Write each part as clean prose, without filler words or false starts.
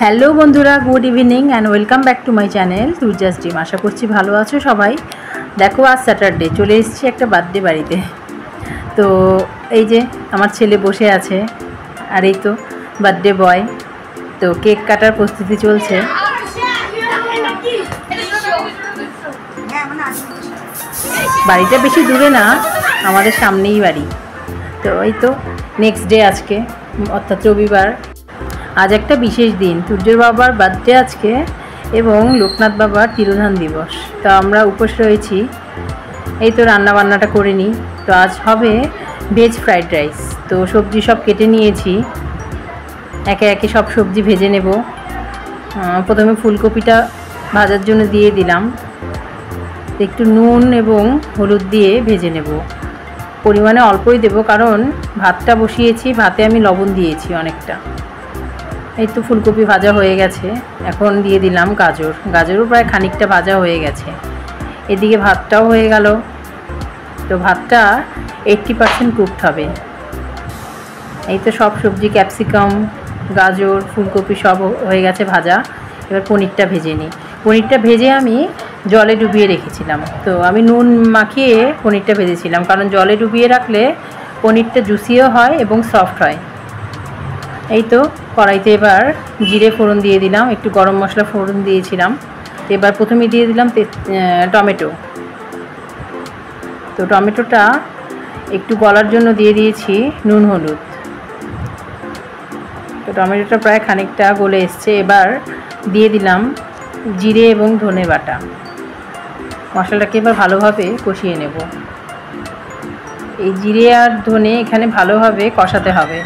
Hello বন্ধুরা, good evening and welcome back to my channel Turja's dream. আশা করছি ভালো আছো সবাই। দেখো, আজ স্যাটারডে, চলে এসেছি একটা বার্থডে বাড়িতে। তো এই যে আমার ছেলে বসে আছে, আর এই তো বার্থডে বয়। তো কেক কাটার প্রস্তুতি চলছে। বাড়িটা বেশি দূরে না, আমাদের সামনেই বাড়ি। তো এই তো নেক্সট ডে আজকে, অর্থাৎ রবিবার। আজ একটা বিশেষ দিন, সূর্যের বাবার বার্থডে আজকে এবং লোকনাথ বাবার তিরোধান দিবস। তো আমরা উপোস রয়েছি। এই তো রান্না বান্নাটা করে নিই। তো আজ হবে ভেজ ফ্রাইড রাইস। তো সবজি সব কেটে নিয়েছি, একে একে সব সবজি ভেজে নেব। প্রথমে ফুলকপিটা ভাজার জন্য দিয়ে দিলাম, একটু নুন এবং হলুদ দিয়ে ভেজে নেব। পরিমাণে অল্পই দেব, কারণ ভাতটা বসিয়েছি, ভাতে আমি লবণ দিয়েছি অনেকটা। এই তো ফুলকপি ভাজা হয়ে গেছে, এখন দিয়ে দিলাম গাজর। গাজরও প্রায় খানিকটা ভাজা হয়ে গেছে। এদিকে ভাতটাও হয়ে গেল। তো ভাতটা 80% কুকড হবে। এই তো সব সবজি, ক্যাপসিকাম, গাজর, ফুলকপি সব হয়ে গেছে ভাজা। এবার পনিরটা ভেজে নিই। পনিরটা ভেজে আমি জলে ডুবিয়ে রেখেছিলাম। তো আমি নুন মাখিয়ে পনিরটা ভেজেছিলাম, কারণ জলে ডুবিয়ে রাখলে পনিরটা জুসিও হয় এবং সফট হয়। এই তো কড়াইতে এবার জিরে ফোড়ন দিয়ে দিলাম, একটু গরম মশলা ফোড়ন দিয়েছিলাম। এবার প্রথমে দিয়ে দিলাম টমেটো। তো টমেটোটা একটু গলার জন্য দিয়ে দিয়েছি নুন হলুদ। তো টমেটোটা প্রায় খানিকটা গলে এসছে। এবার দিয়ে দিলাম জিরে এবং ধনে বাটা। মশলাটাকে এবার ভালোভাবে কষিয়ে নেব। এই জিরে আর ধনে এখানে ভালোভাবে কষাতে হবে।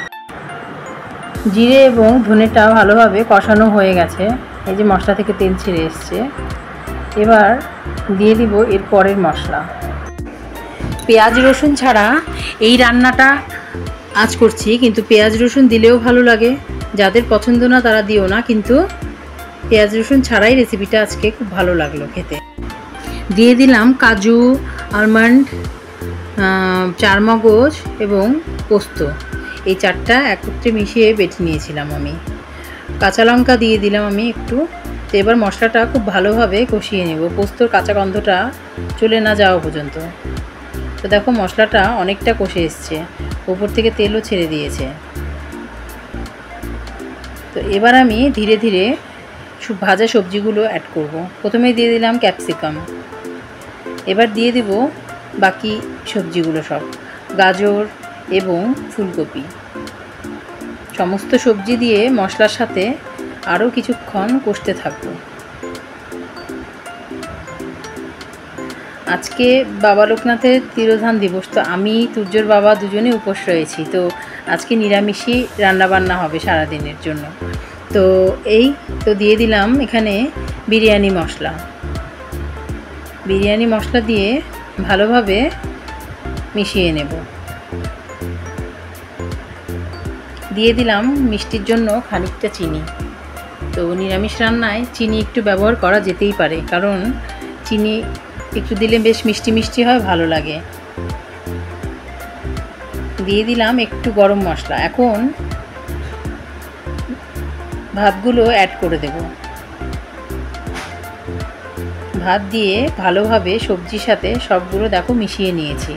জিরে এবং ধনেটা ভালোভাবে কষানো হয়ে গেছে। এই যে মশলা থেকে তেল ছেড়ে এসছে। এবার দিয়ে দিব এর পরের মশলা। পেঁয়াজ রসুন ছাড়া এই রান্নাটা আজ করছি, কিন্তু পেঁয়াজ রসুন দিলেও ভালো লাগে। যাদের পছন্দ না তারা দিও না, কিন্তু পেঁয়াজ রসুন ছাড়াই রেসিপিটা আজকে খুব ভালো লাগলো খেতে। দিয়ে দিলাম কাজু, আলমন্ড, চারমগজ এবং পোস্ত। এই চারটা একত্রে মিশিয়ে বেটে নিয়েছিলাম আমি। কাঁচা লঙ্কা দিয়ে দিলাম আমি একটু। তো এবার মশলাটা খুব ভালোভাবে কষিয়ে নেব, পোস্তর কাঁচা গন্ধটা চলে না যাওয়া পর্যন্ত। তো দেখো মশলাটা অনেকটা কষে এসছে, ওপর থেকে তেলও ছেড়ে দিয়েছে। তো এবার আমি ধীরে ধীরে ভাজা সবজিগুলো অ্যাড করব। প্রথমে দিয়ে দিলাম ক্যাপসিকাম। এবার দিয়ে দিব বাকি সবজিগুলো, সব গাজর এবং ফুলকপি। সমস্ত সবজি দিয়ে মশলার সাথে আরও কিছুক্ষণ কষতে থাকব। আজকে বাবা লোকনাথের তিরোধান দিবস। তো আমি, সূর্যর বাবা দুজনে উপোস রয়েছি। তো আজকে নিরামিষই রান্নাবান্না হবে সারাদিনের জন্য। তো এই তো দিয়ে দিলাম এখানে বিরিয়ানি মশলা। বিরিয়ানি মশলা দিয়ে ভালোভাবে মিশিয়ে নেব। দিয়ে দিলাম মিষ্টির জন্য খানিকটা চিনি। তো নিরামিষ রান্নায় চিনি একটু ব্যবহার করা যেতেই পারে, কারণ চিনি একটু দিলে বেশ মিষ্টি মিষ্টি হয়, ভালো লাগে। দিয়ে দিলাম একটু গরম মশলা। এখন ভাতগুলো অ্যাড করে দেব। ভাত দিয়ে ভালোভাবে সবজির সাথে সবগুলো দেখো মিশিয়ে নিয়েছি।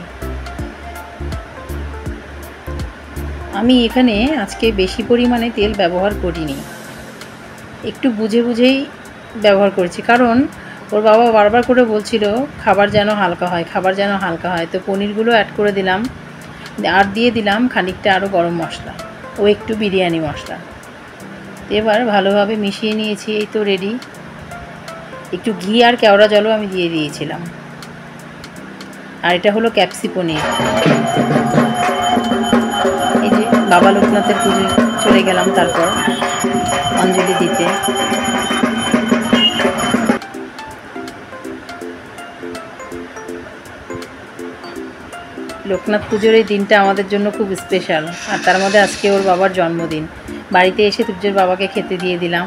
আমি এখানে আজকে বেশি পরিমাণে তেল ব্যবহার করিনি, একটু বুঝে বুঝেই ব্যবহার করেছি, কারণ ওর বাবা বারবার করে বলছিল খাবার যেন হালকা হয়, খাবার যেন হালকা হয়। তো পনিরগুলো অ্যাড করে দিলাম, আর দিয়ে দিলাম খানিকটা আরও গরম মশলা ও একটু বিরিয়ানি মশলা। এবার ভালোভাবে মিশিয়ে নিয়েছি। এই তো রেডি। একটু ঘি আর কেওড়া জলও আমি দিয়ে দিয়েছিলাম। আর এটা হলো ক্যাপসি পনির। এই যে বাবা লোকনাথের পুজো চলে গেলাম, তারপর অঞ্জলি দিতে। লোকনাথ পুজোর এই দিনটা আমাদের জন্য খুব স্পেশাল, আর তার মধ্যে আজকে ওর বাবার জন্মদিন। বাড়িতে এসে সূর্যের বাবাকে খেতে দিয়ে দিলাম।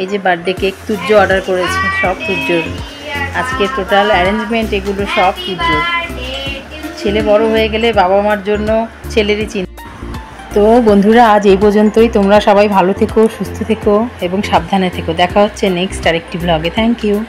এই যে বার্থডে কেক সূর্য অর্ডার করেছে, সব সূর্যর। আজকে টোটাল অ্যারেঞ্জমেন্ট এগুলো সব সূর্যর। ছেলে বড় হয়ে গেলে বাবা মার জন্য ছেলেরই চিন্তা। তো বন্ধুরা আজ এই পর্যন্তই। তোমরা সবাই ভালো থেকো, সুস্থ থেকো এবং সাবধানে থেকো। দেখা হচ্ছে নেক্সট আরেকটি ব্লগে। Thank you.